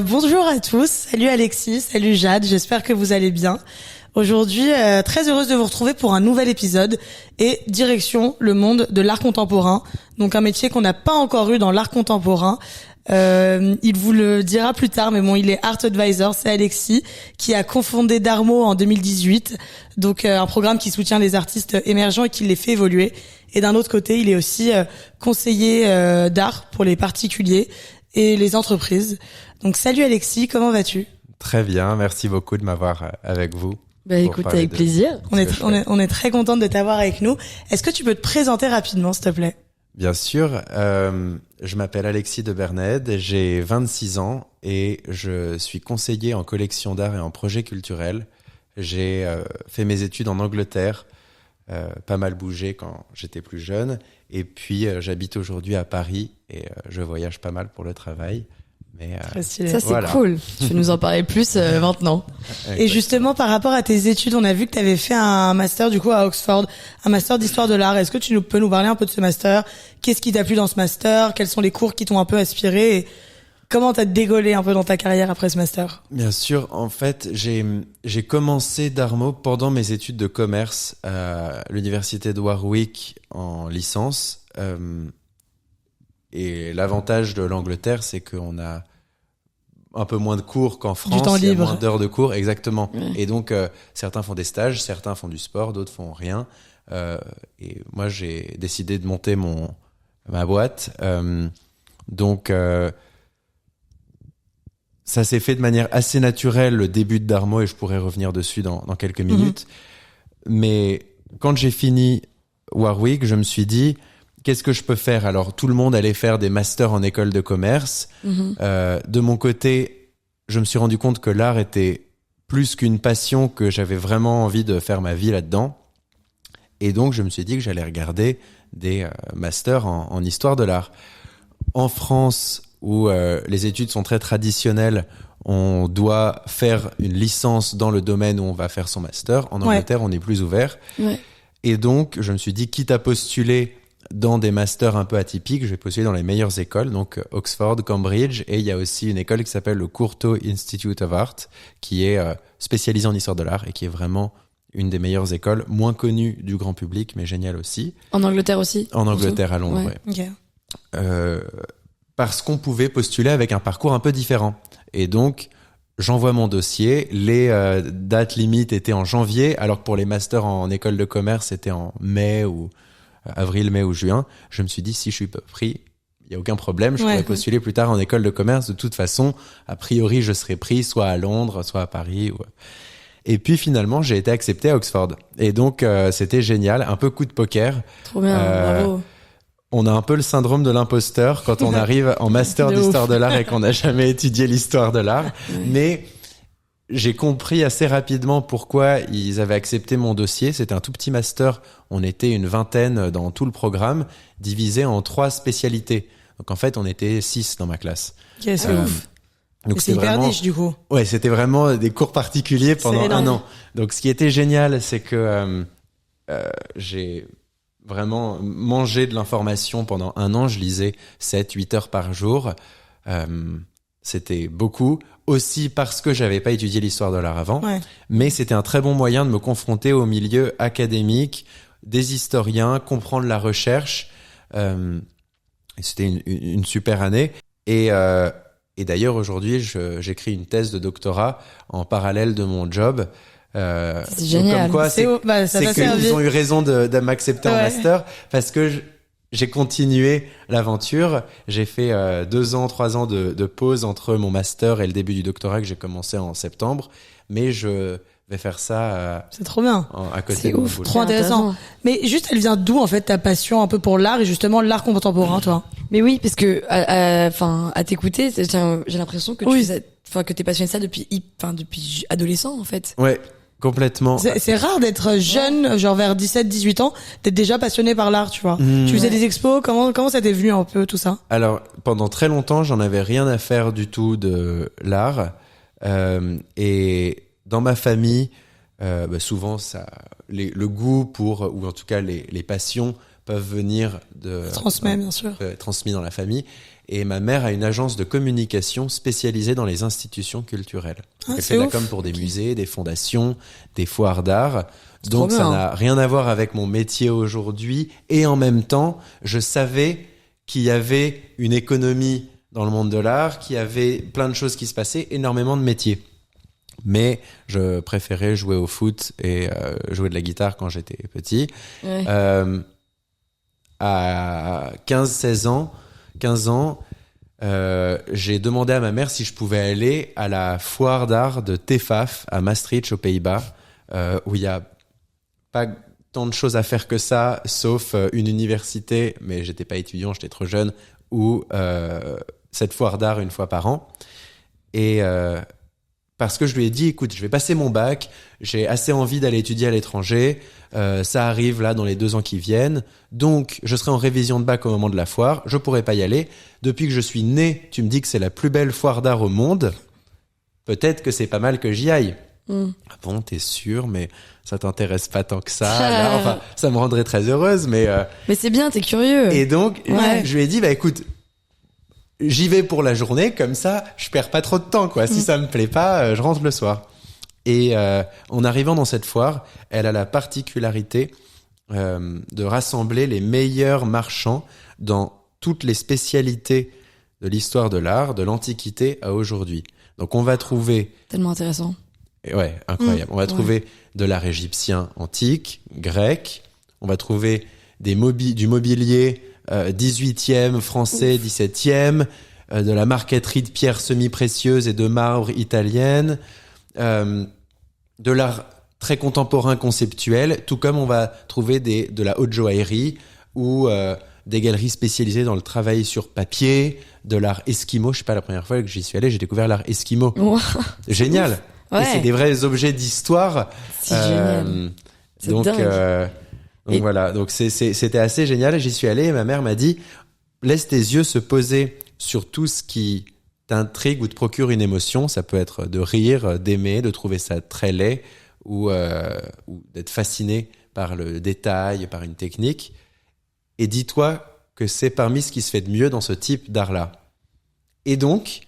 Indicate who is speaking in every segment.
Speaker 1: Bonjour à tous, salut Alexis, salut Jade, j'espère que vous allez bien. Aujourd'hui, très heureuse de vous retrouver pour un nouvel épisode et direction le monde de l'art contemporain. Donc un métier qu'on n'a pas encore eu dans l'art contemporain. Il vous le dira plus tard, mais bon, il est Art Advisor, c'est Alexis, qui a cofondé Darmo en 2018. Donc un programme qui soutient les artistes émergents et qui les fait évoluer. Et d'un autre côté, il est aussi conseiller d'art pour les particuliers et les entreprises. Donc salut Alexis, comment vas-tu ?
Speaker 2: Très bien, merci beaucoup de m'avoir avec vous.
Speaker 3: Bah écoute, avec plaisir.
Speaker 1: On est très contente de t'avoir avec nous. Est-ce que tu peux te présenter rapidement, s'il te plaît ?
Speaker 2: Bien sûr, je m'appelle Alexis de Bernède, j'ai 26 ans et je suis conseiller en collection d'art et en projet culturel. J'ai fait mes études en Angleterre, pas mal bougé quand j'étais plus jeune. Et puis j'habite aujourd'hui à Paris et je voyage pas mal pour le travail. Mais
Speaker 3: ça c'est cool. Tu veux nous en parler plus maintenant.
Speaker 1: Et justement par rapport à tes études, on a vu que tu avais fait un master du coup à Oxford, un master d'histoire de l'art. Est-ce que tu peux nous parler un peu de ce master ? Qu'est-ce qui t'a plu dans ce master ? Quels sont les cours qui t'ont un peu inspiré ? Et comment t'as dégaulé un peu dans ta carrière après ce master ?
Speaker 2: Bien sûr, en fait, j'ai commencé Darmo pendant mes études de commerce à l'université de Warwick en licence. Et l'avantage de l'Angleterre, c'est qu'on a un peu moins de cours qu'en France.
Speaker 1: Du temps libre.
Speaker 2: Il y a moins d'heures de cours, exactement.
Speaker 3: Ouais.
Speaker 2: Et donc, certains font des stages, certains font du sport, d'autres font rien. Et moi, j'ai décidé de monter ma boîte. Donc, ça s'est fait de manière assez naturelle, le début de Darmo, et je pourrais revenir dessus dans quelques minutes. Mais quand j'ai fini Warwick, je me suis dit... Qu'est-ce que je peux faire ? Alors, tout le monde allait faire des masters en école de commerce. De mon côté, je me suis rendu compte que l'art était plus qu'une passion, que j'avais vraiment envie de faire ma vie là-dedans. Et donc, je me suis dit que j'allais regarder des masters en histoire de l'art. En France, où les études sont très traditionnelles, on doit faire une licence dans le domaine où on va faire son master. En Angleterre, on est plus ouvert.
Speaker 3: Ouais.
Speaker 2: Et donc, je me suis dit, quitte à postuler dans des masters un peu atypiques, je vais postuler dans les meilleures écoles, donc Oxford, Cambridge, et il y a aussi une école qui s'appelle le Courtauld Institute of Art, qui est spécialisée en histoire de l'art et qui est vraiment une des meilleures écoles, moins connue du grand public, mais géniale aussi.
Speaker 3: En Angleterre aussi ?
Speaker 2: En Angleterre, à Londres, ouais.
Speaker 1: Okay.
Speaker 2: Parce qu'on pouvait postuler avec un parcours un peu différent. Et donc, j'envoie mon dossier, les dates limites étaient en janvier, alors que pour les masters en école de commerce, c'était en mai ou... avril, mai ou juin, je me suis dit, si je suis pas pris, il n'y a aucun problème, je pourrais postuler plus tard en école de commerce. De toute façon, a priori, je serais pris soit à Londres, soit à Paris. Et puis finalement, j'ai été accepté à Oxford. Et donc, c'était génial, un peu coup de poker.
Speaker 3: Trop bien, bravo.
Speaker 2: On a un peu le syndrome de l'imposteur quand on arrive en master d'histoire de l'art et qu'on n'a jamais étudié l'histoire de l'art. Mais... j'ai compris assez rapidement pourquoi ils avaient accepté mon dossier. C'était un tout petit master. On était une vingtaine dans tout le programme, divisé en 3 spécialités. Donc en fait, on était 6 dans ma classe.
Speaker 1: Okay, c'est ouf.
Speaker 2: Donc
Speaker 1: c'est hyper
Speaker 2: vraiment,
Speaker 1: niche du coup.
Speaker 2: Ouais, c'était vraiment des cours particuliers pendant un an. Donc ce qui était génial, c'est que j'ai vraiment mangé de l'information pendant un an. Je lisais 7-8 heures par jour. C'était beaucoup, aussi parce que j'avais pas étudié l'histoire de l'art avant, mais c'était un très bon moyen de me confronter au milieu académique, des historiens, comprendre la recherche. Et c'était une super année. Et d'ailleurs, aujourd'hui, j'écris une thèse de doctorat en parallèle de mon job.
Speaker 3: C'est génial.
Speaker 2: Comme quoi, c'est qu'ils ont eu raison de m'accepter en master, parce que j'ai continué l'aventure. J'ai fait 3 ans de pause entre mon master et le début du doctorat que j'ai commencé en septembre. Mais je vais faire ça
Speaker 1: c'est trop bien.
Speaker 2: À côté.
Speaker 1: C'est ouf, trop intéressant. Mais juste, elle vient d'où en fait ta passion un peu pour l'art et justement l'art contemporain, toi ?
Speaker 3: Mais oui, parce que à t'écouter, j'ai l'impression que que t'es passionné de ça depuis adolescent en fait.
Speaker 2: Ouais. Complètement.
Speaker 1: C'est rare d'être jeune, genre vers 17-18 ans, d'être déjà passionné par l'art, tu vois. Tu faisais des expos, comment ça t'est venu un peu tout ça ?
Speaker 2: Alors, pendant très longtemps, j'en avais rien à faire du tout de l'art. Et dans ma famille, souvent le goût ou en tout cas les passions peuvent venir
Speaker 1: bien sûr,
Speaker 2: transmis dans la famille. Et ma mère a une agence de communication spécialisée dans les institutions culturelles. Elle fait de la com pour des musées, des fondations, des foires d'art. Donc ça n'a rien à voir avec mon métier aujourd'hui. Et en même temps, je savais qu'il y avait une économie dans le monde de l'art, qu'il y avait plein de choses qui se passaient, énormément de métiers. Mais je préférais jouer au foot et jouer de la guitare quand j'étais petit. Ouais. À 15 ans, j'ai demandé à ma mère si je pouvais aller à la foire d'art de TEFAF à Maastricht aux Pays-Bas, où il y a pas tant de choses à faire que ça, sauf une université, mais j'étais pas étudiant, j'étais trop jeune, ou cette foire d'art une fois par an. Et parce que je lui ai dit, écoute, je vais passer mon bac, j'ai assez envie d'aller étudier à l'étranger, ça arrive là dans les 2 ans qui viennent, donc je serai en révision de bac au moment de la foire, je pourrai pas y aller. Depuis que je suis né, tu me dis que c'est la plus belle foire d'art au monde, peut-être que c'est pas mal que j'y aille. Ah bon, t'es sûr, mais ça t'intéresse pas tant que ça. Là, enfin, ça me rendrait très heureuse, mais
Speaker 3: c'est bien, t'es curieux.
Speaker 2: Et donc, je lui ai dit, écoute, j'y vais pour la journée, comme ça, je perds pas trop de temps, quoi. Si ça me plaît pas, je rentre le soir. Et en arrivant dans cette foire, elle a la particularité de rassembler les meilleurs marchands dans toutes les spécialités de l'histoire de l'art, de l'Antiquité à aujourd'hui. Donc on va trouver...
Speaker 3: Tellement intéressant.
Speaker 2: Ouais, incroyable. On va trouver de l'art égyptien antique, grec. On va trouver du mobilier 18e, français, 17e, de la marqueterie de pierres semi-précieuses et de marbre italienne, de l'art très contemporain conceptuel, tout comme on va trouver de la haute joaillerie ou des galeries spécialisées dans le travail sur papier, de l'art esquimau. Je sais pas, la première fois que j'y suis allé, j'ai découvert l'art esquimau. Wow. Génial. Ouais. Et c'est des vrais objets d'histoire.
Speaker 3: C'est génial. C'est dingue.
Speaker 2: Donc voilà, donc c'était assez génial. J'y suis allé et ma mère m'a dit, laisse tes yeux se poser sur tout ce qui t'intrigue ou te procure une émotion. Ça peut être de rire, d'aimer, de trouver ça très laid ou d'être fasciné par le détail, par une technique. Et dis-toi que c'est parmi ce qui se fait de mieux dans ce type d'art-là. Et donc,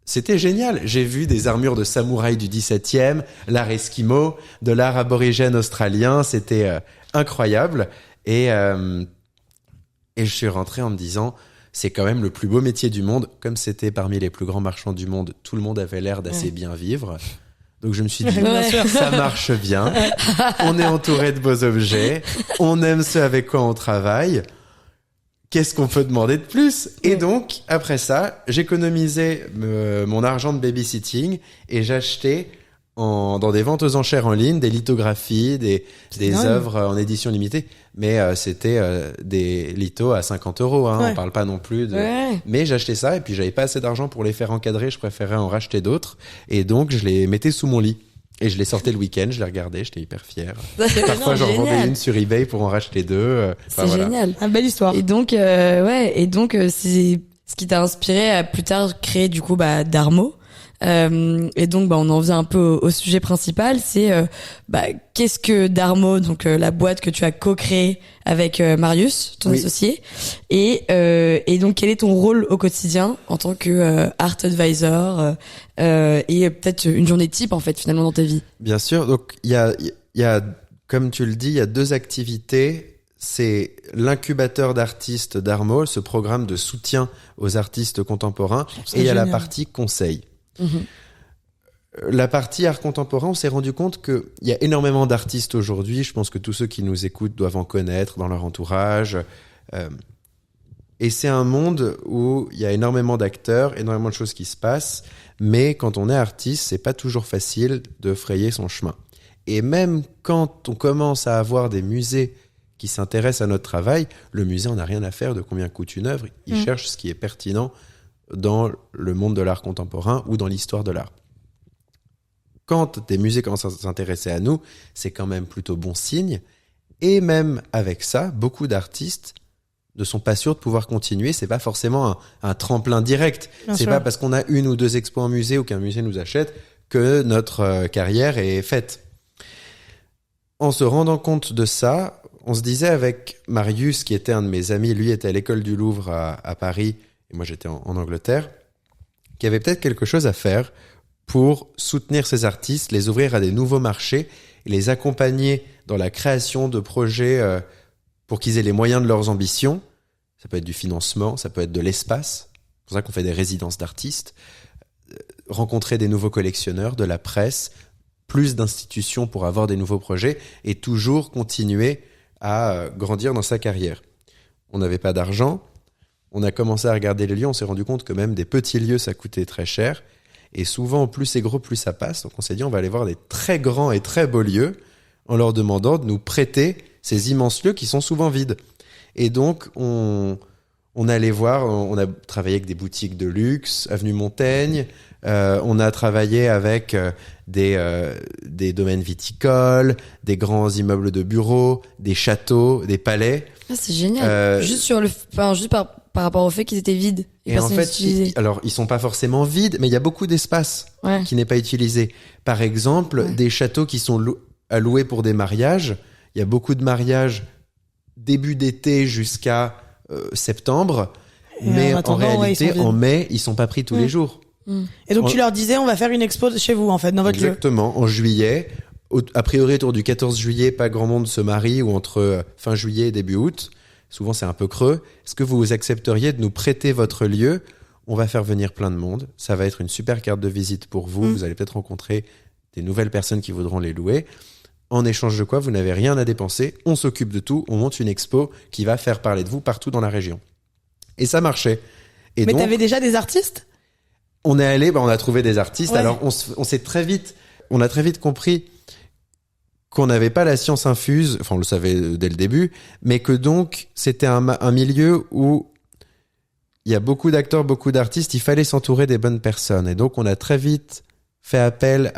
Speaker 2: c'était génial. J'ai vu des armures de samouraï du 17e, l'art esquimau, de l'art aborigène australien. C'était incroyable. Et je suis rentré en me disant, c'est quand même le plus beau métier du monde. Comme c'était parmi les plus grands marchands du monde, tout le monde avait l'air d'assez bien vivre. Donc je me suis dit, ça marche bien. On est entouré de beaux objets. On aime ceux avec quoi on travaille. Qu'est-ce qu'on peut demander de plus? Et donc, après ça, j'économisais mon argent de babysitting et j'achetais dans des ventes aux enchères en ligne des lithographies, des œuvres en édition limitée. Mais c'était des lithos à 50 €. Hein. On parle pas non plus de... Ouais. Mais j'achetais ça et puis j'avais pas assez d'argent pour les faire encadrer. Je préférais en racheter d'autres. Et donc, je les mettais sous mon lit. Et je les sortais le week-end, je les regardais, j'étais hyper fier. Parfois, j'en vendais une sur eBay pour en racheter 2.
Speaker 3: C'est génial.
Speaker 1: Une belle histoire.
Speaker 3: Et donc, c'est ce qui t'a inspiré à plus tard créer du coup Darmo. Et donc, on en vient un peu au sujet principal. C'est qu'est-ce que Darmo, donc la boîte que tu as co-créée avec Marius, ton associé. Et donc, quel est ton rôle au quotidien en tant que art advisor et peut-être une journée type en fait finalement dans ta vie?
Speaker 2: Bien sûr. Donc il y a comme tu le dis, il y a 2 activités. C'est l'incubateur d'artistes Darmo, ce programme de soutien aux artistes contemporains, et il y a la partie conseil. La partie art contemporain, on s'est rendu compte qu'il y a énormément d'artistes aujourd'hui. Je pense que tous ceux qui nous écoutent doivent en connaître dans leur entourage. Et c'est un monde où il y a énormément d'acteurs, énormément de choses qui se passent. Mais quand on est artiste, c'est pas toujours facile de frayer son chemin. Et même quand on commence à avoir des musées qui s'intéressent à notre travail, le musée en a rien à faire de combien coûte une œuvre. Il cherche ce qui est pertinent dans le monde de l'art contemporain ou dans l'histoire de l'art. Quand des musées commencent à s'intéresser à nous, c'est quand même plutôt bon signe. Et même avec ça, beaucoup d'artistes ne sont pas sûrs de pouvoir continuer. C'est pas forcément un tremplin direct. C'est pas parce qu'on a 1 ou 2 expos en musée ou qu'un musée nous achète que notre carrière est faite. en se rendant compte de ça, on se disait avec Marius, qui était un de mes amis, lui était à l'école du Louvre à Paris, et moi j'étais en Angleterre, qu'il y avait peut-être quelque chose à faire pour soutenir ces artistes, les ouvrir à des nouveaux marchés et les accompagner dans la création de projets pour qu'ils aient les moyens de leurs ambitions. Ça peut être du financement, ça peut être de l'espace. C'est pour ça qu'on fait des résidences d'artistes. Rencontrer des nouveaux collectionneurs, de la presse, plus d'institutions pour avoir des nouveaux projets et toujours continuer à grandir dans sa carrière. On n'avait pas d'argent. On a commencé à regarder les lieux. On s'est rendu compte que même des petits lieux, ça coûtait très cher. Et souvent, plus c'est gros, plus ça passe. Donc on s'est dit, on va aller voir des très grands et très beaux lieux en leur demandant de nous prêter ces immenses lieux qui sont souvent vides. Et donc, on allait voir, on a travaillé avec des boutiques de luxe, Avenue Montaigne, on a travaillé avec des domaines viticoles, des grands immeubles de bureaux, des châteaux, des palais.
Speaker 3: Ah, c'est génial. Juste par rapport au fait qu'ils étaient vides.
Speaker 2: Et en fait, ils sont pas forcément vides, mais il y a beaucoup d'espace qui n'est pas utilisé. Par exemple, des châteaux qui sont alloués pour des mariages. Il y a beaucoup de mariages début d'été jusqu'à septembre, mais en réalité, en mai, ils sont pas pris tous les jours.
Speaker 1: Et donc tu leur disais, on va faire une expo chez vous, en fait, dans votre lieu.
Speaker 2: Exactement, en juillet. A priori, autour du 14 juillet, pas grand monde se marie, ou entre fin juillet et début août. Souvent, c'est un peu creux. Est-ce que vous accepteriez de nous prêter votre lieu ? On va faire venir plein de monde. Ça va être une super carte de visite pour vous. Vous allez peut-être rencontrer des nouvelles personnes qui voudront les louer. En échange de quoi, vous n'avez rien à dépenser. On s'occupe de tout. On monte une expo qui va faire parler de vous partout dans la région. Et ça marchait. Et
Speaker 1: mais
Speaker 2: donc,
Speaker 1: t'avais déjà des artistes ?
Speaker 2: On est allé, on a trouvé des artistes. Ouais. Alors, on s'est très vite compris qu'on n'avait pas la science infuse, enfin on le savait dès le début, mais que donc c'était un milieu où il y a beaucoup d'acteurs, beaucoup d'artistes, il fallait s'entourer des bonnes personnes. Et donc on a très vite fait appel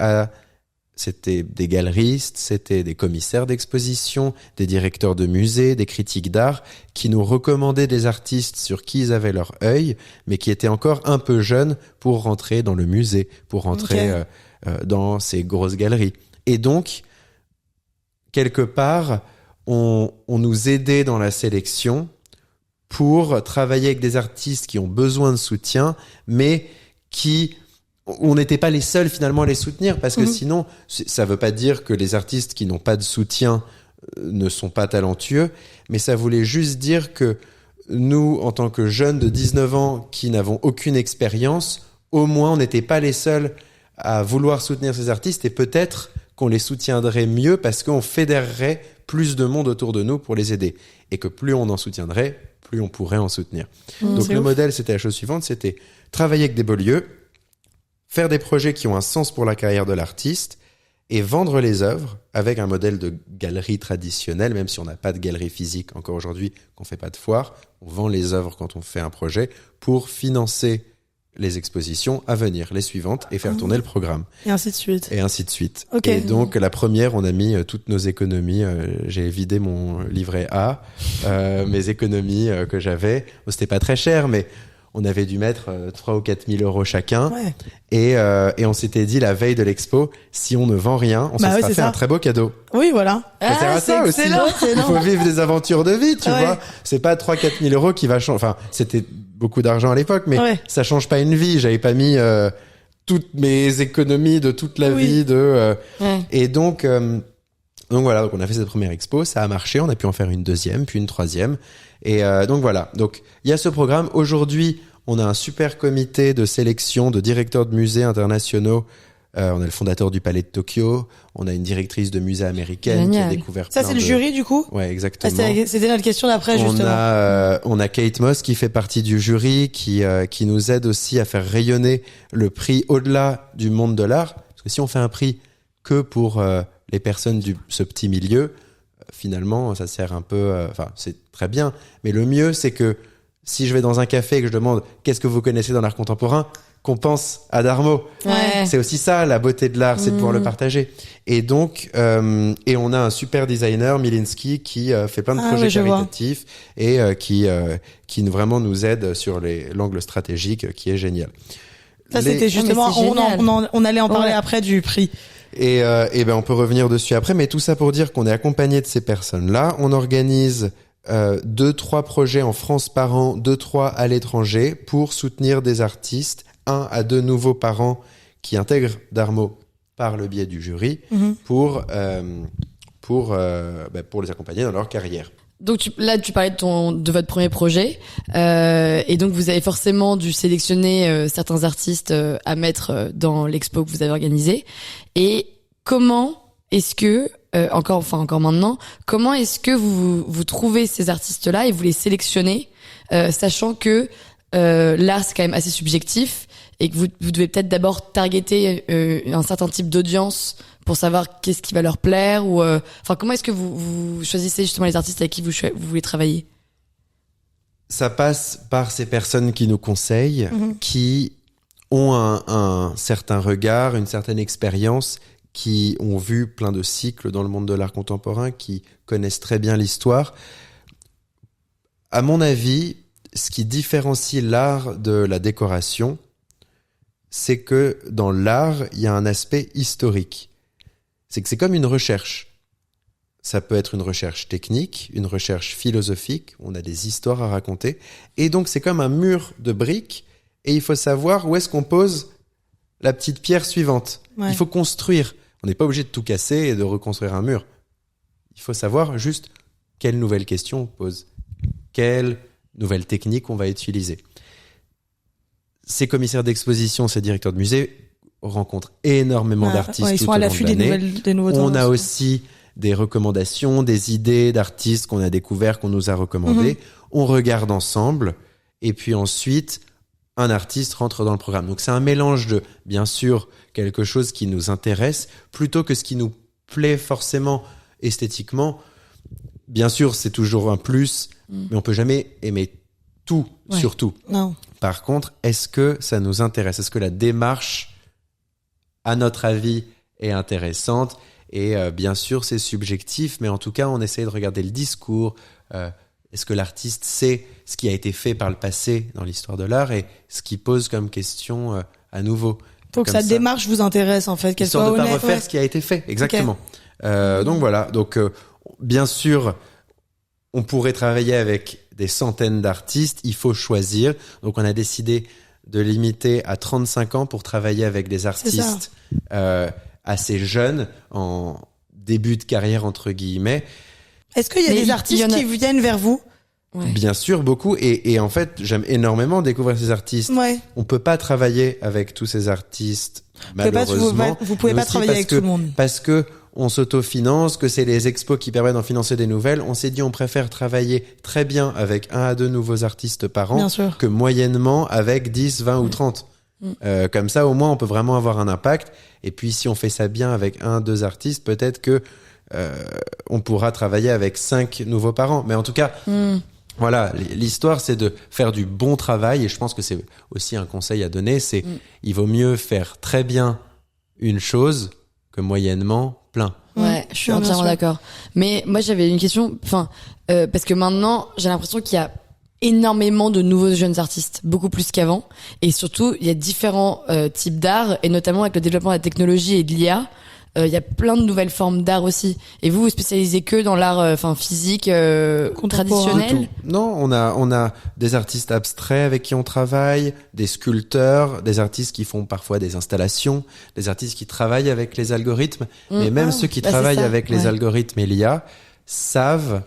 Speaker 2: c'était des galeristes, c'était des commissaires d'exposition, des directeurs de musées, des critiques d'art, qui nous recommandaient des artistes sur qui ils avaient leur œil, mais qui étaient encore un peu jeunes pour rentrer dans le musée, pour rentrer dans ces grosses galeries. Et donc, quelque part, on nous aidait dans la sélection pour travailler avec des artistes qui ont besoin de soutien, mais on n'était pas les seuls finalement à les soutenir, parce que sinon, ça veut pas dire que les artistes qui n'ont pas de soutien ne sont pas talentueux, mais ça voulait juste dire que nous, en tant que jeunes de 19 ans qui n'avons aucune expérience, au moins on n'était pas les seuls à vouloir soutenir ces artistes, et peut-être qu'on les soutiendrait mieux parce qu'on fédérerait plus de monde autour de nous pour les aider. Et que plus on en soutiendrait, plus on pourrait en soutenir. Donc le modèle, c'était la chose suivante, c'était travailler avec des beaux lieux, faire des projets qui ont un sens pour la carrière de l'artiste et vendre les œuvres avec un modèle de galerie traditionnelle, même si on n'a pas de galerie physique encore aujourd'hui, qu'on fait pas de foire, on vend les œuvres quand on fait un projet pour financer les expositions à venir, les suivantes, et faire tourner le programme.
Speaker 1: Et ainsi de suite.
Speaker 2: Et ainsi de suite.
Speaker 1: Okay.
Speaker 2: Et donc, la première, on a mis toutes nos économies. J'ai vidé mon livret A, mes économies que j'avais. Bon, c'était pas très cher, mais on avait dû mettre 3 ou 4 000 euros chacun. Ouais. Et on s'était dit, la veille de l'expo, si on ne vend rien, on se sera fait un très beau cadeau.
Speaker 1: Oui, voilà.
Speaker 2: Ça sert à ça aussi. Il faut vivre des aventures de vie, tu vois. C'est pas 3-4 000 euros qui va changer. Enfin, c'était beaucoup d'argent à l'époque, mais ça change pas une vie. J'avais pas mis toutes mes économies de toute la vie et donc voilà, donc on a fait cette première expo, ça a marché, on a pu en faire une deuxième, puis une troisième, et donc voilà. Donc il y a ce programme. Aujourd'hui, on a un super comité de sélection de directeurs de musées internationaux. On a le fondateur du Palais de Tokyo, on a une directrice de musée américaine qui a découvert
Speaker 1: ça, c'est le jury, du coup?
Speaker 2: Ouais, exactement.
Speaker 1: C'était notre question d'après, justement.
Speaker 2: On a Kate Moss qui fait partie du jury, qui nous aide aussi à faire rayonner le prix au-delà du monde de l'art. Parce que si on fait un prix que pour les personnes de ce petit milieu, finalement, ça sert un peu... c'est très bien. Mais le mieux, c'est que si je vais dans un café et que je demande « Qu'est-ce que vous connaissez dans l'art contemporain ?» qu'on pense à Darmo. Ouais. C'est aussi ça, la beauté de l'art, c'est de pouvoir le partager. Et donc, et on a un super designer, Milinski, qui fait plein de projets caritatifs et qui vraiment nous aide sur l'angle stratégique, qui est génial.
Speaker 1: Ça, c'était justement, on allait en parler après du prix.
Speaker 2: Et ben on peut revenir dessus après, mais tout ça pour dire qu'on est accompagné de ces personnes-là. On organise 2-3 projets en France par an, 2-3 à l'étranger pour soutenir des artistes, 1 à 2 nouveaux par an qui intègrent Darmo par le biais du jury pour les accompagner dans leur carrière.
Speaker 3: Donc tu parlais de votre premier projet et donc vous avez forcément dû sélectionner certains artistes à mettre dans l'expo que vous avez organisée. Et comment est-ce que encore maintenant, comment est-ce que vous trouvez ces artistes-là et vous les sélectionnez, sachant que l'art c'est quand même assez subjectif et que vous devez peut-être d'abord targeter un certain type d'audience pour savoir qu'est-ce qui va leur plaire ou comment est-ce que vous choisissez justement les artistes avec qui vous voulez travailler?
Speaker 2: Ça passe par ces personnes qui nous conseillent, qui ont un certain regard, une certaine expérience, qui ont vu plein de cycles dans le monde de l'art contemporain, qui connaissent très bien l'histoire. À mon avis, ce qui différencie l'art de la décoration, c'est que dans l'art, il y a un aspect historique. C'est que c'est comme une recherche. Ça peut être une recherche technique, une recherche philosophique, on a des histoires à raconter, et donc c'est comme un mur de briques, et il faut savoir où est-ce qu'on pose la petite pierre suivante. Ouais. Il faut construire. On n'est pas obligé de tout casser et de reconstruire un mur. Il faut savoir juste quelle nouvelle question on pose, quelle nouvelle technique on va utiliser. Ces commissaires d'exposition, ces directeurs de musée rencontrent énormément d'artistes
Speaker 1: ils
Speaker 2: tout
Speaker 1: sont
Speaker 2: au
Speaker 1: à
Speaker 2: long
Speaker 1: l'affût
Speaker 2: de l'année.
Speaker 1: des nouveaux
Speaker 2: On a aussi des recommandations, des idées d'artistes qu'on a découverts, qu'on nous a recommandés. On regarde ensemble et puis ensuite, un artiste rentre dans le programme. Donc c'est un mélange de, bien sûr, quelque chose qui nous intéresse plutôt que ce qui nous plaît forcément esthétiquement. Bien sûr, c'est toujours un plus, mais on peut jamais aimer tout sur tout.
Speaker 1: Non.
Speaker 2: Par contre, est-ce que ça nous intéresse? Est-ce que la démarche, à notre avis, est intéressante? Et bien sûr, c'est subjectif, mais en tout cas, on essaye de regarder le discours. Est-ce que l'artiste sait ce qui a été fait par le passé dans l'histoire de l'art et ce qui pose comme question à nouveau?
Speaker 1: Faut que sa démarche vous intéresse, en fait, qu'elle soit honnête.
Speaker 2: Histoire de pas refaire ce qui a été fait, exactement. Okay. Donc voilà, donc bien sûr, on pourrait travailler avec des centaines d'artistes, il faut choisir. Donc on a décidé de limiter à 35 ans pour travailler avec des artistes assez jeunes, en début de carrière entre guillemets.
Speaker 1: Est-ce qu'il y a des artistes qui viennent vers vous?
Speaker 2: Bien sûr, beaucoup. Et en fait, j'aime énormément découvrir ces artistes.
Speaker 1: Ouais.
Speaker 2: On peut pas travailler avec tous ces artistes, malheureusement.
Speaker 1: Vous pouvez pas travailler avec tout le monde.
Speaker 2: Parce que on s'autofinance, que c'est les expos qui permettent d'en financer des nouvelles. On s'est dit, on préfère travailler très bien avec 1 à 2 nouveaux artistes par an que moyennement avec 10, 20 ou 30. Comme ça, au moins, on peut vraiment avoir un impact. Et puis, si on fait ça bien avec 1, 2 artistes, peut-être que on pourra travailler avec 5 nouveaux par an. Mais en tout cas, voilà, l'histoire, c'est de faire du bon travail. Et je pense que c'est aussi un conseil à donner. C'est il vaut mieux faire très bien une chose que moyennement plein.
Speaker 3: Ouais, je suis entièrement d'accord. Mais moi, j'avais une question. Parce que maintenant, j'ai l'impression qu'il y a énormément de nouveaux jeunes artistes, beaucoup plus qu'avant. Et surtout, il y a différents types d'art, et notamment avec le développement de la technologie et de l'IA. Il y a plein de nouvelles formes d'art aussi. Et vous spécialisez que dans l'art physique traditionnel?
Speaker 2: Non, on a des artistes abstraits avec qui on travaille, des sculpteurs, des artistes qui font parfois des installations, des artistes qui travaillent avec les algorithmes. Mais même ceux qui travaillent avec les algorithmes et l'IA savent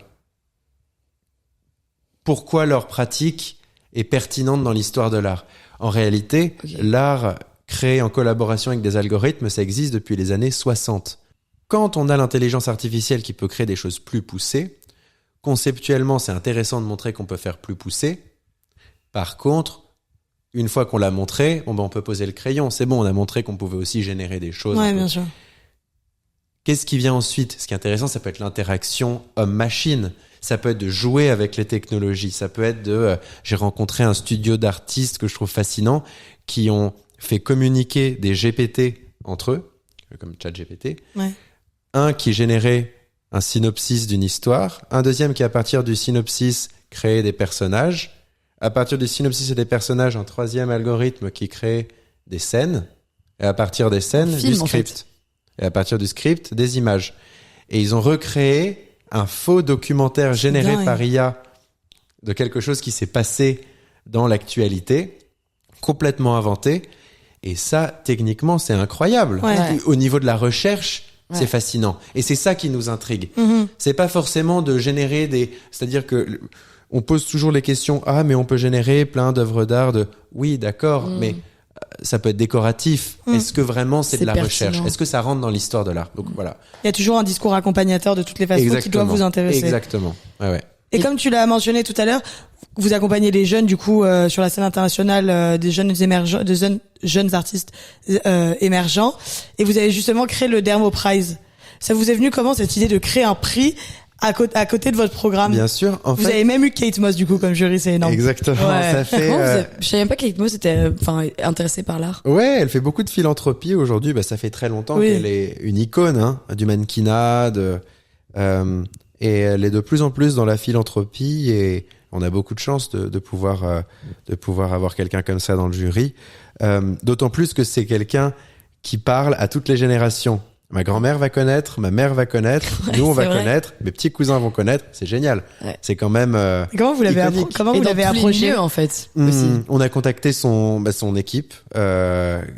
Speaker 2: pourquoi leur pratique est pertinente dans l'histoire de l'art. En réalité, l'art créé en collaboration avec des algorithmes, ça existe depuis les années 60. Quand on a l'intelligence artificielle qui peut créer des choses plus poussées, conceptuellement, c'est intéressant de montrer qu'on peut faire plus poussé. Par contre, une fois qu'on l'a montré, on peut poser le crayon. C'est bon, on a montré qu'on pouvait aussi générer des choses.
Speaker 1: Ouais, bien sûr.
Speaker 2: Qu'est-ce qui vient ensuite? Ce qui est intéressant, ça peut être l'interaction homme-machine. Ça peut être de jouer avec les technologies. Ça peut être j'ai rencontré un studio d'artistes que je trouve fascinant qui ont fait communiquer des GPT entre eux, comme ChatGPT. Ouais. Un qui générait un synopsis d'une histoire, un deuxième qui, à partir du synopsis, créait des personnages. À partir du synopsis et des personnages, un troisième algorithme qui crée des scènes. Et à partir des scènes, du script. et à partir du script, des images. Et ils ont recréé un faux documentaire généré par IA de quelque chose qui s'est passé dans l'actualité, complètement inventé. Et ça, techniquement, c'est incroyable.
Speaker 1: Ouais.
Speaker 2: Au niveau de la recherche, c'est fascinant. Et c'est ça qui nous intrigue. C'est pas forcément de générer c'est-à-dire que on pose toujours les questions, mais on peut générer plein d'œuvres d'art oui, d'accord, mais ça peut être décoratif. Est-ce que vraiment c'est de la recherche? Est-ce que ça rentre dans l'histoire de l'art? Donc voilà.
Speaker 1: Il y a toujours un discours accompagnateur de toutes les façons qui doit vous intéresser.
Speaker 2: Exactement. Ouais.
Speaker 1: Et comme tu l'as mentionné tout à l'heure, vous accompagnez les jeunes du coup sur la scène internationale, des jeunes émergents, jeunes artistes émergents, et vous avez justement créé le Dermo Prize. Ça vous est venu comment cette idée de créer un prix à côté de votre programme?
Speaker 2: Bien sûr.
Speaker 1: Vous avez même eu Kate Moss du coup comme jury, c'est énorme.
Speaker 2: Exactement.
Speaker 3: Ouais.
Speaker 2: Ça fait.
Speaker 3: Je savais même pas que Kate Moss était, intéressée par l'art.
Speaker 2: Ouais, elle fait beaucoup de philanthropie aujourd'hui. Ça fait très longtemps qu'elle est une icône du mannequinat, et elle est de plus en plus dans la philanthropie, et on a beaucoup de chance de pouvoir avoir quelqu'un comme ça dans le jury. D'autant plus que c'est quelqu'un qui parle à toutes les générations. Ma grand-mère va connaître, ma mère va connaître, nous on va connaître, mes petits cousins vont connaître. C'est génial. Ouais. C'est quand même.
Speaker 1: Comment vous l'avez approché
Speaker 3: en fait
Speaker 2: aussi. On a contacté son équipe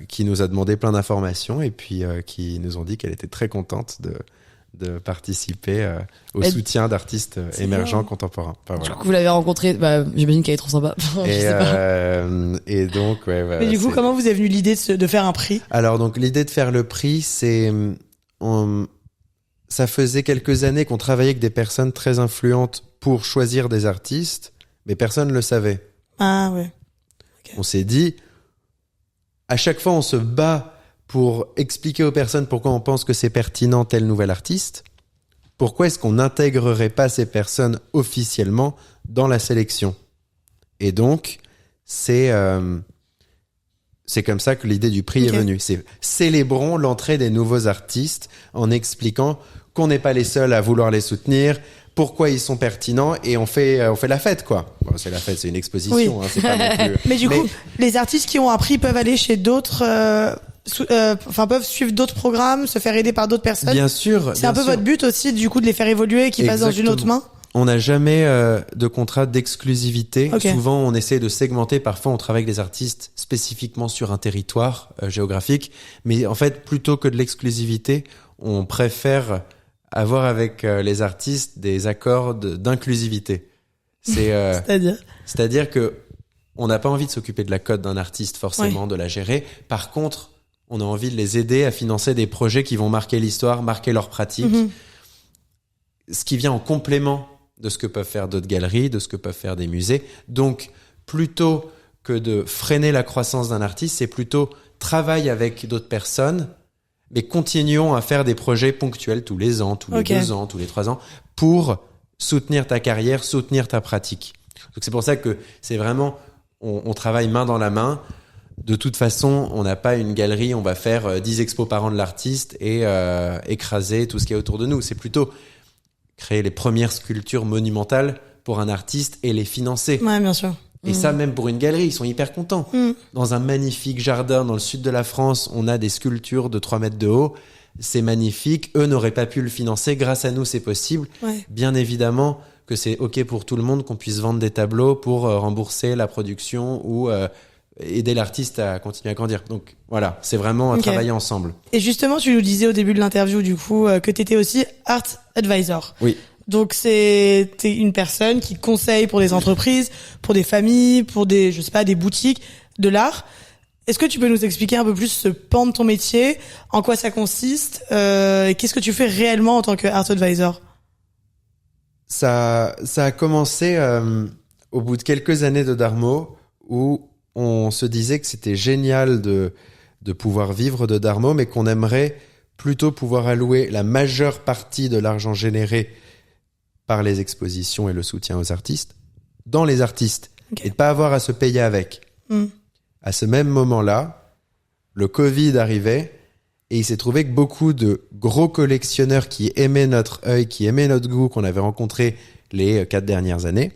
Speaker 2: qui nous a demandé plein d'informations, et puis qui nous ont dit qu'elle était très contente de participer au soutien d'artistes émergents contemporains. Voilà.
Speaker 3: Du coup, vous l'avez rencontrée, j'imagine qu'elle est trop sympa.
Speaker 2: Et donc,
Speaker 1: Mais du coup, comment vous est venue l'idée de faire un prix?
Speaker 2: Alors, donc, l'idée de faire le prix, ça faisait quelques années qu'on travaillait avec des personnes très influentes pour choisir des artistes, mais personne ne le savait.
Speaker 1: Ah ouais.
Speaker 2: Okay. On s'est dit, à chaque fois, on se bat pour expliquer aux personnes pourquoi on pense que c'est pertinent tel nouvel artiste. Pourquoi est-ce qu'on n'intégrerait pas ces personnes officiellement dans la sélection? Et donc, c'est comme ça que l'idée du prix est venue. C'est célébrons l'entrée des nouveaux artistes en expliquant qu'on n'est pas les seuls à vouloir les soutenir, pourquoi ils sont pertinents, et on fait la fête, quoi. Bon, c'est la fête, c'est une exposition, c'est pas non plus...
Speaker 1: Mais du coup, les artistes qui ont un prix peuvent aller chez d'autres... peuvent suivre d'autres programmes, se faire aider par d'autres personnes.
Speaker 2: Bien sûr.
Speaker 1: C'est un peu votre but aussi, du coup, de les faire évoluer et qu'ils passent dans une autre main.
Speaker 2: On n'a jamais de contrat d'exclusivité. Okay. Souvent, on essaie de segmenter. Parfois, on travaille avec des artistes spécifiquement sur un territoire géographique. Mais en fait, plutôt que de l'exclusivité, on préfère avoir avec les artistes des accords d'inclusivité. C'est-à-dire que on n'a pas envie de s'occuper de la cote d'un artiste, forcément, de la gérer. Par contre, on a envie de les aider à financer des projets qui vont marquer l'histoire, marquer leur pratique. Ce qui vient en complément de ce que peuvent faire d'autres galeries, de ce que peuvent faire des musées. Donc, plutôt que de freiner la croissance d'un artiste, c'est plutôt travailler avec d'autres personnes, mais continuons à faire des projets ponctuels tous les ans, tous les 2 ans, tous les 3 ans, pour soutenir ta carrière, soutenir ta pratique. Donc, c'est pour ça que c'est vraiment, on travaille main dans la main. De toute façon, on n'a pas une galerie, on va faire 10 expos par an de l'artiste et écraser tout ce qu'il y a autour de nous. C'est plutôt créer les premières sculptures monumentales pour un artiste et les financer.
Speaker 1: Ouais, bien sûr.
Speaker 2: Et ça, même pour une galerie, ils sont hyper contents. Dans un magnifique jardin dans le sud de la France, on a des sculptures de 3 mètres de haut. C'est magnifique. Eux n'auraient pas pu le financer. Grâce à nous, c'est possible. Ouais. Bien évidemment que c'est OK pour tout le monde qu'on puisse vendre des tableaux pour rembourser la production ou aider l'artiste à continuer à grandir. Donc voilà, c'est vraiment travailler ensemble.
Speaker 1: Et justement, tu nous disais au début de l'interview du coup que tu étais aussi art advisor.
Speaker 2: Oui.
Speaker 1: Donc t'es une personne qui conseille pour des entreprises, pour des familles, pour des boutiques de l'art. Est-ce que tu peux nous expliquer un peu plus ce pan de ton métier, en quoi ça consiste, et qu'est-ce que tu fais réellement en tant que art advisor?
Speaker 2: Ça a commencé au bout de quelques années de Darmo, où on se disait que c'était génial de pouvoir vivre de Darmo, mais qu'on aimerait plutôt pouvoir allouer la majeure partie de l'argent généré par les expositions et le soutien aux artistes dans les artistes, et de pas avoir à se payer avec. À ce même moment-là, le Covid arrivait, et il s'est trouvé que beaucoup de gros collectionneurs qui aimaient notre œil, qui aimaient notre goût, qu'on avait rencontrés les 4 dernières années,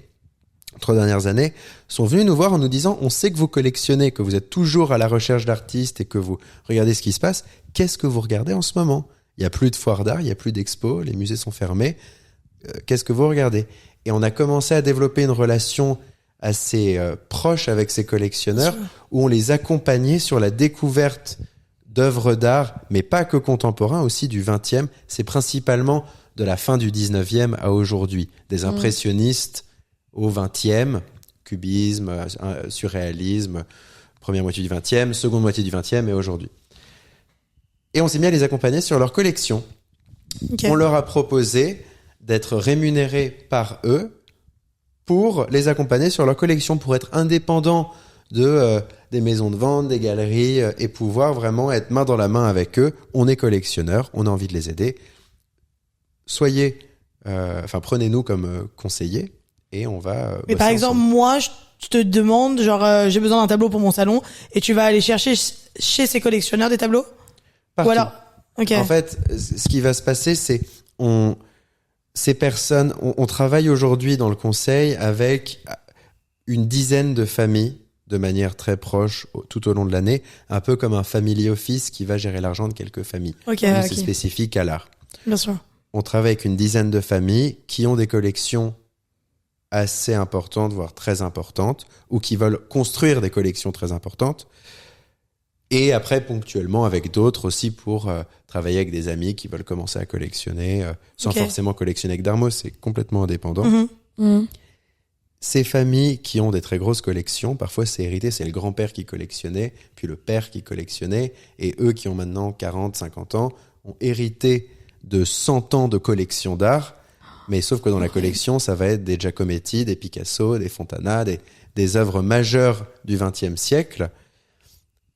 Speaker 2: 3 dernières années, sont venus nous voir en nous disant « On sait que vous collectionnez, que vous êtes toujours à la recherche d'artistes et que vous regardez ce qui se passe. Qu'est-ce que vous regardez en ce moment ? Il n'y a plus de foire d'art, il n'y a plus d'expo, les musées sont fermés. Qu'est-ce que vous regardez ?» Et on a commencé à développer une relation assez proche avec ces collectionneurs où on les accompagnait sur la découverte d'œuvres d'art, mais pas que contemporains, aussi du 20e. C'est principalement de la fin du 19e à aujourd'hui. Des impressionnistes au 20e, cubisme, surréalisme, première moitié du 20e, seconde moitié du 20e et aujourd'hui. Et on s'est mis à les accompagner sur leur collection. Okay. On leur a proposé d'être rémunérés par eux pour les accompagner sur leur collection, pour être indépendants des maisons de vente, des galeries, et pouvoir vraiment être main dans la main avec eux. On est collectionneurs, on a envie de les aider. Prenez-nous comme conseillers et on va...
Speaker 1: Mais par exemple, moi, je te demande, j'ai besoin d'un tableau pour mon salon et tu vas aller chercher chez ces collectionneurs des tableaux ?
Speaker 2: Partout.
Speaker 1: Voilà. Okay.
Speaker 2: En fait, ce qui va se passer, c'est ces personnes, on travaille aujourd'hui dans le conseil avec une dizaine de familles de manière très proche tout au long de l'année, un peu comme un family office qui va gérer l'argent de quelques familles.
Speaker 1: Okay.
Speaker 2: C'est spécifique à l'art.
Speaker 1: Bien sûr.
Speaker 2: On travaille avec une dizaine de familles qui ont des collections assez importantes, voire très importantes, ou qui veulent construire des collections très importantes. Et après, ponctuellement, avec d'autres aussi pour travailler avec des amis qui veulent commencer à collectionner, sans forcément collectionner avec Darmo, c'est complètement indépendant. Ces familles qui ont des très grosses collections, parfois c'est hérité, c'est le grand-père qui collectionnait, puis le père qui collectionnait, et eux qui ont maintenant 40, 50 ans, ont hérité de 100 ans de collection d'art, mais sauf que dans la collection, ça va être des Giacometti, des Picasso, des Fontana, des œuvres majeures du XXe siècle.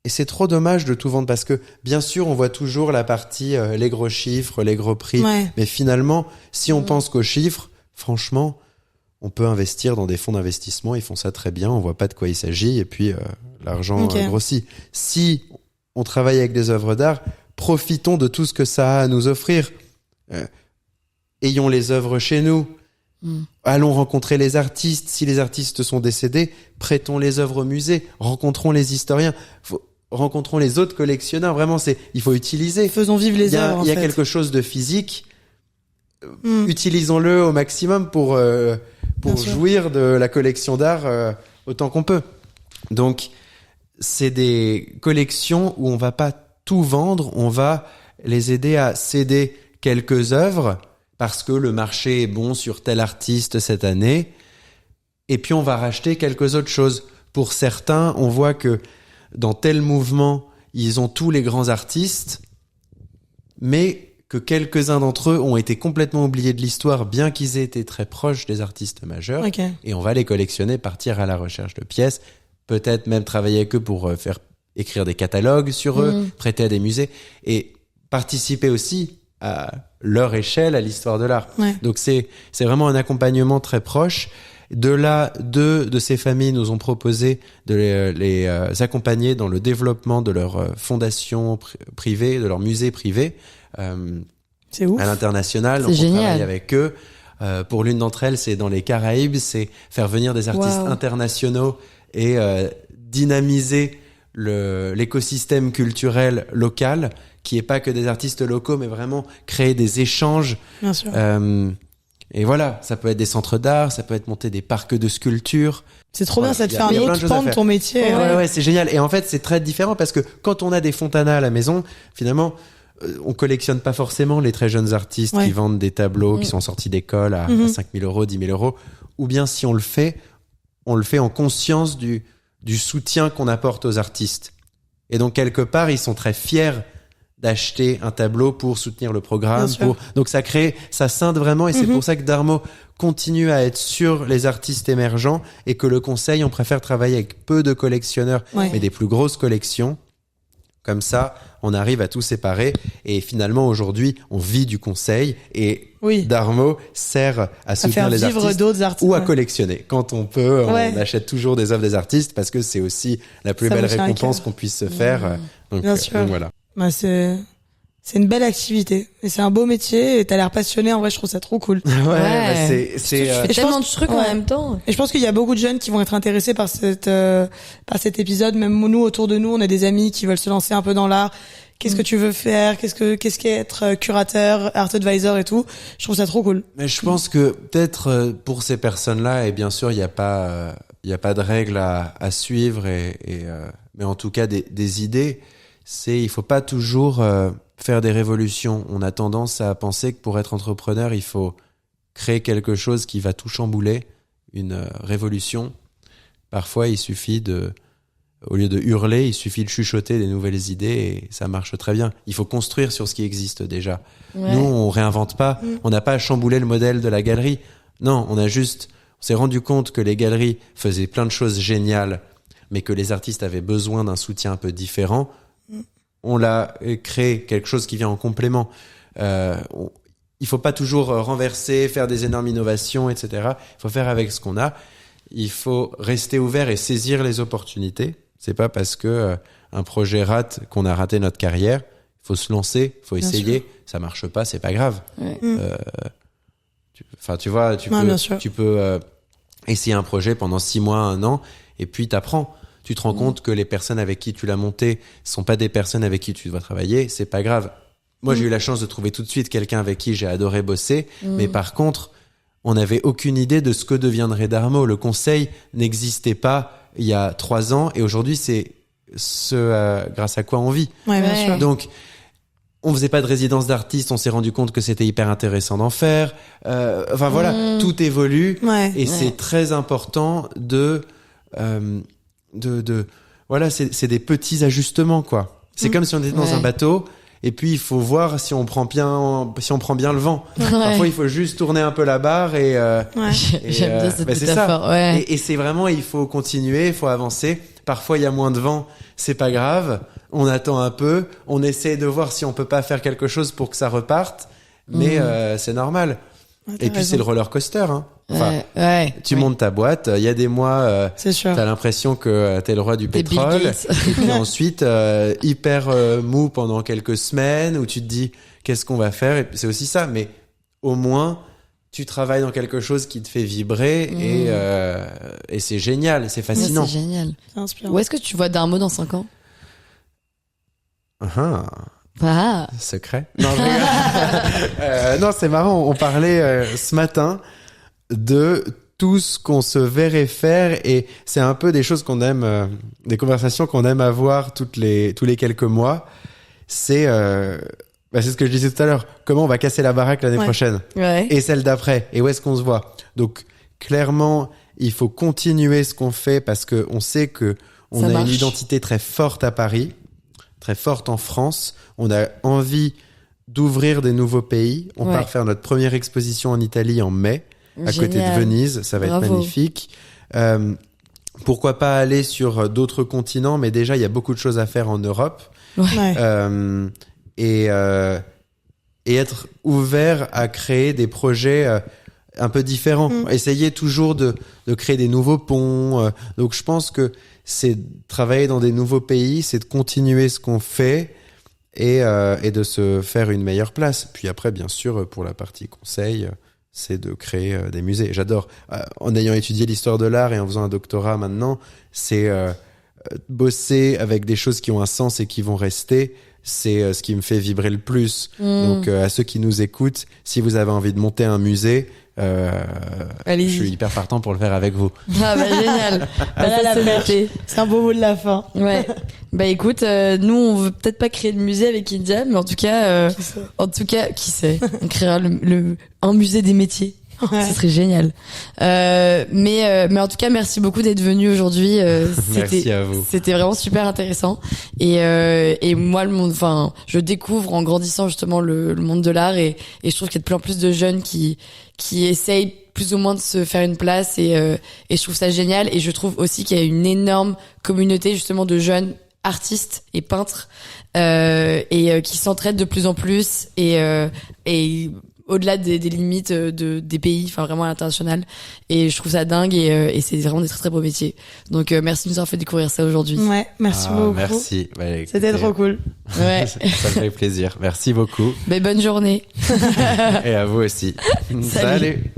Speaker 2: Et c'est trop dommage de tout vendre parce que, bien sûr, on voit toujours la partie les gros chiffres, les gros prix. Ouais. Mais finalement, si on pense qu'aux chiffres, franchement, on peut investir dans des fonds d'investissement. Ils font ça très bien. On voit pas de quoi il s'agit. Et puis, l'argent grossit. Si on travaille avec des œuvres d'art, profitons de tout ce que ça a à nous offrir. Ayons les œuvres chez nous. Allons rencontrer les artistes. Si les artistes sont décédés, prêtons les œuvres au musée. Rencontrons les historiens. Rencontrons les autres collectionneurs. Vraiment, il faut utiliser.
Speaker 1: Faisons vivre les œuvres.
Speaker 2: Il y a quelque chose de physique. Utilisons-le au maximum pour jouir de la collection d'art autant qu'on peut. Donc, c'est des collections où on va pas tout vendre. On va les aider à céder quelques œuvres parce que le marché est bon sur tel artiste cette année. Et puis, on va racheter quelques autres choses. Pour certains, on voit que dans tel mouvement, ils ont tous les grands artistes, mais que quelques-uns d'entre eux ont été complètement oubliés de l'histoire, bien qu'ils aient été très proches des artistes majeurs.
Speaker 1: Okay.
Speaker 2: Et on va les collectionner, partir à la recherche de pièces, peut-être même travailler avec eux pour faire écrire des catalogues sur eux, prêter à des musées, et participer aussi à leur échelle à l'histoire de l'art.
Speaker 1: Ouais.
Speaker 2: Donc c'est vraiment un accompagnement très proche. De là, deux de ces familles nous ont proposé de les accompagner dans le développement de leur fondation privée, de leur musée privé.
Speaker 1: C'est ouf.
Speaker 2: À l'international.
Speaker 3: C'est
Speaker 2: donc
Speaker 3: génial.
Speaker 2: On travaille avec eux. Pour l'une d'entre elles, c'est dans les Caraïbes, c'est faire venir des artistes internationaux et dynamiser l'écosystème culturel local, qui est pas que des artistes locaux, mais vraiment créer des échanges.
Speaker 1: Bien sûr.
Speaker 2: Et voilà, ça peut être des centres d'art, ça peut être monter des parcs de sculpture.
Speaker 1: C'est trop bien, ça te fait un autre pan de ton métier.
Speaker 2: Ouais, c'est génial. Et en fait, c'est très différent parce que quand on a des Fontana à la maison, finalement, on collectionne pas forcément les très jeunes artistes qui vendent des tableaux qui sont sortis d'école à 5 000 euros, 10 000 euros. Ou bien si on le fait en conscience du soutien qu'on apporte aux artistes. Et donc, quelque part, ils sont très fiers d'acheter un tableau pour soutenir le programme. Donc, ça scinde vraiment. Et c'est pour ça que Darmo continue à être sur les artistes émergents et que le conseil, on préfère travailler avec peu de collectionneurs, mais des plus grosses collections. Comme ça, on arrive à tout séparer. Et finalement, aujourd'hui, on vit du conseil et Darmo sert à soutenir les artistes ou à collectionner. Quand on peut, on achète toujours des œuvres des artistes parce que c'est aussi la plus belle récompense qu'on puisse se faire. Donc,
Speaker 1: Bien sûr.
Speaker 2: donc voilà.
Speaker 1: Bah c'est c'est une belle activité et c'est un beau métier et t'as l'air passionné. En vrai, je trouve ça trop cool.
Speaker 2: Ouais,
Speaker 3: Ouais.
Speaker 2: bah c'est
Speaker 3: Et tellement de trucs en
Speaker 1: Ouais.
Speaker 3: même temps.
Speaker 1: Et je pense qu'il y a beaucoup de jeunes qui vont être intéressés par cet épisode. Même nous, autour de nous, on a des amis qui veulent se lancer un peu dans l'art. Qu'est-ce que tu veux faire? Qu'est-ce qu'est être curateur, art advisor et tout? Je trouve ça trop cool.
Speaker 2: Mais je pense que peut-être pour ces personnes-là, et bien sûr, il y a pas de règles à suivre mais en tout cas des idées. Il faut pas toujours faire des révolutions. On a tendance à penser que pour être entrepreneur, il faut créer quelque chose qui va tout chambouler, une révolution. Parfois, il suffit au lieu de hurler, il suffit de chuchoter des nouvelles idées et ça marche très bien. Il faut construire sur ce qui existe déjà.
Speaker 3: Ouais.
Speaker 2: Nous, on réinvente pas. On n'a pas à chambouler le modèle de la galerie. Non, on s'est rendu compte que les galeries faisaient plein de choses géniales, mais que les artistes avaient besoin d'un soutien un peu différent. On l'a créé, quelque chose qui vient en complément. Il faut pas toujours renverser, faire des énormes innovations, etc. Il faut faire avec ce qu'on a. Il faut rester ouvert et saisir les opportunités. C'est pas parce que un projet rate qu'on a raté notre carrière. Il faut se lancer, il faut essayer. Ça marche pas, c'est pas grave.
Speaker 3: Ouais.
Speaker 2: Tu vois, tu peux essayer un projet pendant 6 mois, 1 an, et puis t'apprends. Tu te rends compte que les personnes avec qui tu l'as monté sont pas des personnes avec qui tu dois travailler, c'est pas grave. Moi, j'ai eu la chance de trouver tout de suite quelqu'un avec qui j'ai adoré bosser, mais par contre, on n'avait aucune idée de ce que deviendrait Darmo. Le conseil n'existait pas il y a 3 ans, et aujourd'hui, c'est grâce à quoi on vit.
Speaker 1: Ouais, bien
Speaker 3: Ouais.
Speaker 1: sûr.
Speaker 2: Donc, on faisait pas de résidence d'artiste, on s'est rendu compte que c'était hyper intéressant d'en faire. Voilà, tout évolue.
Speaker 1: Ouais.
Speaker 2: Et c'est très important voilà, c'est des petits ajustements, quoi. C'est comme si on était dans un bateau, et puis il faut voir si on prend bien le vent. Parfois, il faut juste tourner un peu la barre et
Speaker 3: J'aime bien cette
Speaker 2: c'est
Speaker 3: métaphore.
Speaker 2: ça.
Speaker 3: Ouais.
Speaker 2: Et c'est vraiment, il faut continuer, il faut avancer. Parfois, il y a moins de vent, c'est pas grave. On attend un peu, on essaie de voir si on peut pas faire quelque chose pour que ça reparte, mais c'est normal. Et puis c'est le roller coaster, hein. Enfin, tu montes ta boîte, il y a des mois,
Speaker 1: c'est sûr.
Speaker 2: t'as l'impression que t'es le roi du
Speaker 3: T'es Bill
Speaker 2: pétrole,
Speaker 3: Gates.
Speaker 2: et puis ensuite hyper mou pendant quelques semaines où tu te dis qu'est-ce qu'on va faire, et puis c'est aussi ça. Mais au moins tu travailles dans quelque chose qui te fait vibrer et c'est génial, c'est fascinant.
Speaker 3: C'est génial.
Speaker 1: C'est inspirant.
Speaker 3: Où est-ce que tu vois Darmo dans 5 ans? Ah.
Speaker 2: Secret. Non, je rigole. Non, c'est marrant. On parlait ce matin de tout ce qu'on se verrait faire, et c'est un peu des choses qu'on aime, des conversations qu'on aime avoir tous les quelques mois. C'est ce que je disais tout à l'heure. Comment on va casser la baraque l'année prochaine
Speaker 3: Ouais.
Speaker 2: et celle d'après, et où est-ce qu'on se voit. Donc clairement, il faut continuer ce qu'on fait parce que on sait que on
Speaker 3: Ça
Speaker 2: a
Speaker 3: marche.
Speaker 2: une identité très forte à Paris, très forte en France. On a envie d'ouvrir des nouveaux pays. On part faire notre première exposition en Italie en mai, à côté de Venise. Ça va être magnifique. Pourquoi pas aller sur d'autres continents, mais déjà, il y a beaucoup de choses à faire en Europe.
Speaker 1: Ouais.
Speaker 2: Et être ouvert à créer des projets un peu différents. Essayer toujours de créer des nouveaux ponts. Donc, je pense que c'est travailler dans des nouveaux pays, c'est de continuer ce qu'on fait et de se faire une meilleure place. Puis après, bien sûr, pour la partie conseil, c'est de créer des musées. J'adore. En ayant étudié l'histoire de l'art et en faisant un doctorat maintenant, c'est bosser avec des choses qui ont un sens et qui vont rester. C'est ce qui me fait vibrer le plus. Donc, à ceux qui nous écoutent, si vous avez envie de monter un musée, je suis hyper partant pour le faire avec vous.
Speaker 3: Ah bah génial.
Speaker 1: Voilà la perche. C'est un beau mot de la fin.
Speaker 3: Ouais. Bah écoute, nous on veut peut-être pas créer de musée avec India, mais en tout cas, qui sait, on créera un musée des métiers.
Speaker 1: Ouais.
Speaker 3: Ce serait génial. Mais en tout cas, merci beaucoup d'être venu aujourd'hui.
Speaker 2: Merci à vous.
Speaker 3: C'était vraiment super intéressant. Et moi, je découvre en grandissant justement le monde de l'art et je trouve qu'il y a de plus en plus de jeunes qui essayent plus ou moins de se faire une place et je trouve ça génial. Et je trouve aussi qu'il y a une énorme communauté justement de jeunes artistes et peintres qui s'entraident de plus en plus et au-delà des limites des pays, enfin vraiment à l'international. Et je trouve ça dingue et c'est vraiment des très très beaux métiers. Donc merci de nous avoir fait découvrir ça aujourd'hui.
Speaker 1: Ouais, merci beaucoup.
Speaker 2: Merci.
Speaker 1: C'était trop cool.
Speaker 3: Ouais.
Speaker 2: Ça me fait plaisir. Merci beaucoup.
Speaker 3: Mais bonne journée.
Speaker 2: Et à vous aussi. Salut.